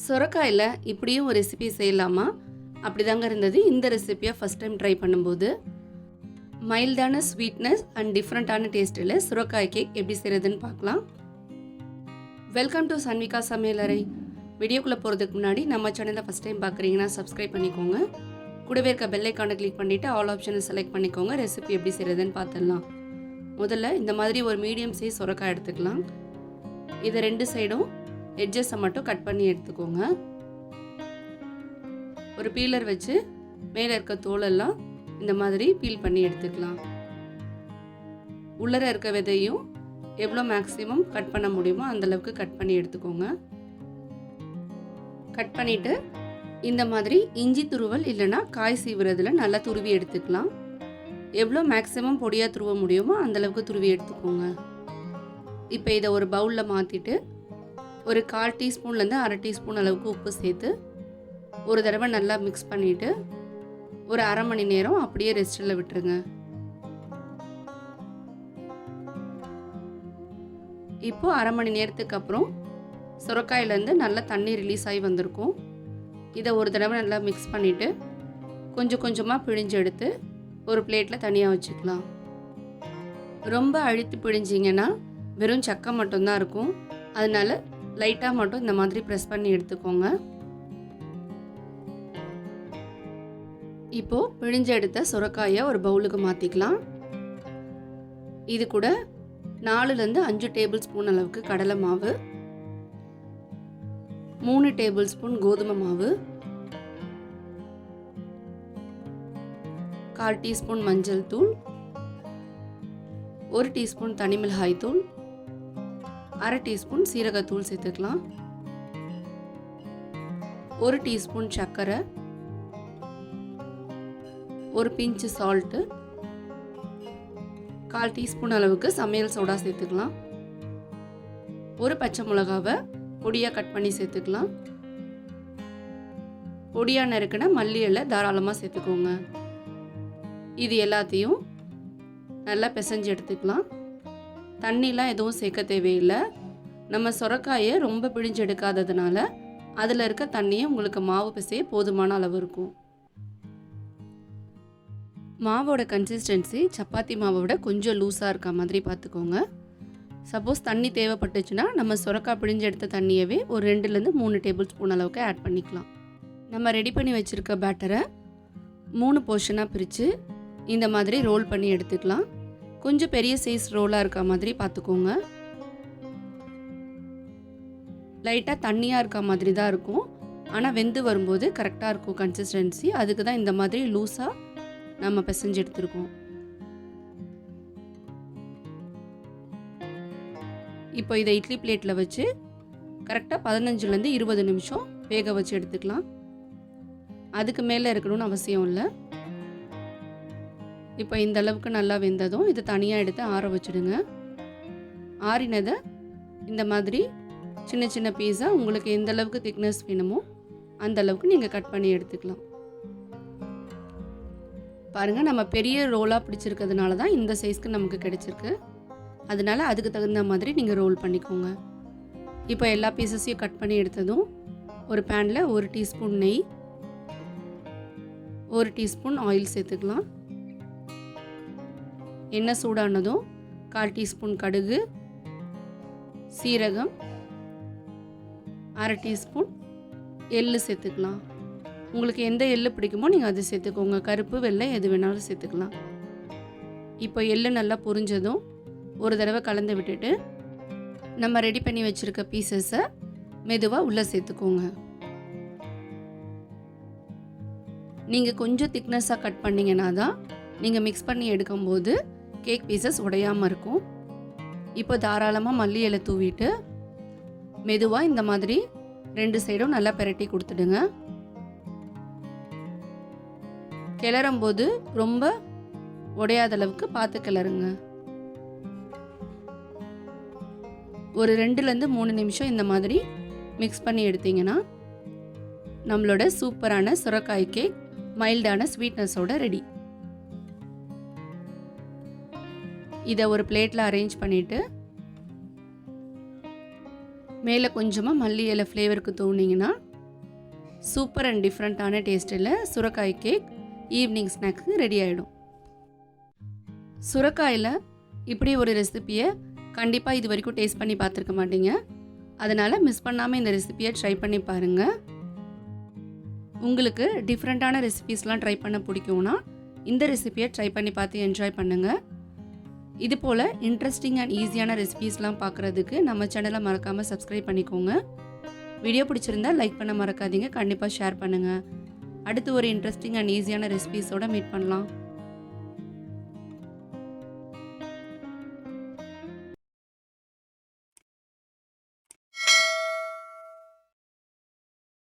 சொரக்காயில் இப்படியும் ஒரு ரெசிபி செய்யலாமா? அப்படி தாங்க இருந்தது இந்த ரெசிபியை ஃபஸ்ட் டைம் ட்ரை பண்ணும்போது. மைல்டான ஸ்வீட்னஸ் அண்ட் டிஃப்ரெண்ட்டான டேஸ்ட்டில் சுரக்காய் கேக் எப்படி செய்கிறதுன்னு பார்க்கலாம். வெல்கம் டு சன்விகா சமையலறை. வீடியோக்குள்ளே போகிறதுக்கு முன்னாடி நம்ம சேனலை ஃபஸ்ட் டைம் பார்க்குறீங்கன்னா சப்ஸ்கிரைப் பண்ணிக்கோங்க. கூடவே இருக்க பெல் ஐக்கானை கிளிக் பண்ணிவிட்டு ஆல் ஆப்ஷனை செலக்ட் பண்ணிக்கோங்க. ரெசிபி எப்படி செய்கிறதுன்னு பார்த்துடலாம். முதல்ல இந்த மாதிரி ஒரு மீடியம் சைஸ் சுரக்காய் எடுத்துக்கலாம். இதை ரெண்டு சைடும் எட்ஜஸை மட்டும் கட் பண்ணி எடுத்துக்கோங்க. ஒரு பீலர் வச்சு மேலே இருக்க தோலெல்லாம் இந்த மாதிரி பீல் பண்ணி எடுத்துக்கலாம். உள்ளர இருக்க விதையும் எவ்வளோ மேக்ஸிமம் கட் பண்ண முடியுமோ அந்தளவுக்கு கட் பண்ணி எடுத்துக்கோங்க. கட் பண்ணிவிட்டு இந்த மாதிரி இஞ்சி துருவல் இல்லைனா காய் சீவுறதுல நல்லா துருவி எடுத்துக்கலாம். எவ்வளோ மேக்ஸிமம் பொடியாக துருவ முடியுமோ அந்தளவுக்கு துருவி எடுத்துக்கோங்க. இப்போ இதை ஒரு பவுலில் மாற்றிட்டு ஒரு 1/4 டீஸ்பூன்லேருந்து 1/2 டீஸ்பூன் அளவுக்கு உப்பு சேர்த்து ஒரு தடவை நல்லா மிக்ஸ் பண்ணிவிட்டு ஒரு 1/2 மணி நேரம் அப்படியே ரெஸ்ட்டில் விட்டுருங்க. இப்போது 1/2 மணி நேரத்துக்கு அப்புறம் சுரக்காயிலேருந்து நல்லா தண்ணி ரிலீஸ் ஆகி வந்திருக்கும். இதை ஒரு தடவை நல்லா மிக்ஸ் பண்ணிவிட்டு கொஞ்சம் கொஞ்சமாக பிழிஞ்சு எடுத்து ஒரு பிளேட்டில் தனியாக வச்சுக்கலாம். ரொம்ப அழுத்தி பிழிஞ்சிங்கன்னா வெறும் சக்கை மட்டும்தான் இருக்கும். அதனால லைட்டாக மட்டும் இந்த மாதிரி ப்ரெஸ் பண்ணி எடுத்துக்கோங்க. இப்போது பிழிஞ்சு எடுத்த சுரக்காயை ஒரு பவுலுக்கு மாற்றிக்கலாம். இது கூட 4லேருந்து 5 டேபிள் ஸ்பூன் அளவுக்கு கடலை மாவு, 3 டேபிள் ஸ்பூன் கோதுமை மாவு, 1/4 டீஸ்பூன் மஞ்சள் தூள், 1 டீஸ்பூன் தனி மிளகாய் தூள், 1/2 டீஸ்பூன் சீரகத்தூள் சேர்த்துக்கலாம். 1 டீஸ்பூன் சர்க்கரை, ஒரு பிஞ்சு சால்ட்டு, 1/4 டீஸ்பூன் அளவுக்கு சமையல் சோடா சேர்த்துக்கலாம். ஒரு பச்சை மிளகாவை பொடியாக கட் பண்ணி சேர்த்துக்கலாம். பொடியாக நறுக்கின மல்லி இலை தாராளமாக சேர்த்துக்கோங்க. இது எல்லாத்தையும் நல்லா பிசைஞ்சு எடுத்துக்கலாம். தண்ணிலாம் எதுவும் சேர்க்க தேவையில்லை. நம்ம சுரக்காயை ரொம்ப பிழிஞ்சு எடுக்காததுனால அதில் இருக்க தண்ணியை உங்களுக்கு மாவு பிசைய போதுமான அளவு இருக்கும். மாவோட கன்சிஸ்டன்சி சப்பாத்தி மாவை விட கொஞ்சம் லூஸாக இருக்க மாதிரி பார்த்துக்கோங்க. சப்போஸ் தண்ணி தேவைப்பட்டுச்சுன்னா நம்ம சுரக்காய் பிழிஞ்சு எடுத்த தண்ணியவே ஒரு 2லேருந்து 3 டேபிள் ஸ்பூன் அளவுக்கு ஆட் பண்ணிக்கலாம். நம்ம ரெடி பண்ணி வச்சுருக்க பேட்டரை 3 போர்ஷனாக பிரித்து இந்த மாதிரி ரோல் பண்ணி எடுத்துக்கலாம். கொஞ்சம் பெரிய சைஸ் ரோலாக இருக்க மாதிரி பார்த்துக்கோங்க. லைட்டாக தண்ணியாக இருக்க மாதிரி தான் இருக்கும். ஆனால் வெந்து வரும்போது கரெக்டாக இருக்கும் கன்சிஸ்டன்சி. அதுக்கு தான் இந்த மாதிரி லூஸாக நம்ம பிசைஞ்சு எடுத்துருக்கோம். இப்போ இதை இட்லி பிளேட்டில் வச்சு கரெக்டாக 15லேருந்து 20 நிமிஷம் வேக வச்சு எடுத்துக்கலாம். அதுக்கு மேலே இருக்கணும்னு அவசியம் இல்லை. இப்போ இந்த அளவுக்கு நல்லா வெந்ததும் இதை தனியாக எடுத்து ஆற வச்சுடுங்க. ஆறினதை இந்த மாதிரி சின்ன சின்ன பீஸாக உங்களுக்கு எந்த அளவுக்கு திக்னஸ் வேணுமோ அந்த அளவுக்கு நீங்கள் கட் பண்ணி எடுத்துக்கலாம். பாருங்கள், நம்ம பெரிய ரோலாக பிடிச்சிருக்கிறதுனால தான் இந்த சைஸ்க்கு நமக்கு கிடைச்சிருக்கு. அதனால அதுக்கு தகுந்த மாதிரி நீங்கள் ரோல் பண்ணிக்கோங்க. இப்போ எல்லா பீசஸையும் கட் பண்ணி எடுத்ததும் ஒரு பேனில் 1 டீஸ்பூன் நெய், 1 டீஸ்பூன் ஆயில் சேர்த்துக்கலாம். எண்ணெய் சூடானதும் 1/4 டீஸ்பூன் கடுகு, சீரகம், 1/2 டீஸ்பூன் எள்ளு சேர்த்துக்கலாம். உங்களுக்கு எந்த எள்ளு பிடிக்குமோ நீங்கள் அதை சேர்த்துக்கோங்க. கருப்பு வெள்ளை எது வேணாலும் சேர்த்துக்கலாம். இப்போ எள்ளு நல்லா பொரிஞ்சதும் ஒரு தடவை கலந்து விட்டுட்டு நம்ம ரெடி பண்ணி வச்சுருக்க பீசஸை மெதுவாக உள்ளே சேர்த்துக்கோங்க. நீங்கள் கொஞ்சம் திக்னஸாக கட் பண்ணிங்கன்னா தான் நீங்கள் மிக்ஸ் பண்ணி எடுக்கும்போது கேக் பீசஸ் உடையாமல் இருக்கும். இப்போ தாராளமாக மல்லி இலை தூவிட்டு மெதுவாக இந்த மாதிரி 2 சைடும் நல்லா பிரட்டி கொடுத்துடுங்க. கிளறும்போது ரொம்ப உடையாத அளவுக்கு பார்த்து கிளறுங்க. ஒரு 2லேருந்து 3 நிமிஷம் இந்த மாதிரி மிக்ஸ் பண்ணி எடுத்தீங்கன்னா நம்மளோட சூப்பரான சுரக்காய் கேக் மைல்டான ஸ்வீட்னஸோட ரெடி. இதை ஒரு பிளேட்டில் அரேஞ்ச் பண்ணிவிட்டு மேலே கொஞ்சமாக மல்லி இலை ஃப்ளேவருக்கு தூவுனீங்கன்னா சூப்பர் அண்ட் டிஃப்ரெண்ட்டான டேஸ்ட்டில் சுரைக்காய் கேக் ஈவினிங் ஸ்நாக்ஸுக்கு ரெடி ஆகிடும். சுரைக்காயில் இப்படி ஒரு ரெசிப்பியை கண்டிப்பாக இது வரைக்கும் டேஸ்ட் பண்ணி பார்த்துருக்க மாட்டீங்க. அதனால் மிஸ் பண்ணாமல் இந்த ரெசிப்பியை ட்ரை பண்ணி பாருங்கள். உங்களுக்கு டிஃப்ரெண்ட்டான ரெசிபீஸ்லாம் ட்ரை பண்ண பிடிக்கும்னா இந்த ரெசிப்பியை ட்ரை பண்ணி பார்த்து என்ஜாய் பண்ணுங்கள். இது போல் இன்ட்ரெஸ்டிங் அண்ட் ஈஸியான ரெசிபீஸ்லாம் பார்க்குறதுக்கு நம்ம சேனலை மறக்காமல் சப்ஸ்கிரைப் பண்ணிக்கோங்க. வீடியோ பிடிச்சிருந்தா லைக் பண்ண மறக்காதீங்க. கண்டிப்பாக ஷேர் பண்ணுங்கள். அடுத்து ஒரு இன்ட்ரெஸ்டிங் அண்ட் ஈஸியான ரெசிபீஸோடு மீட் பண்ணலாம்.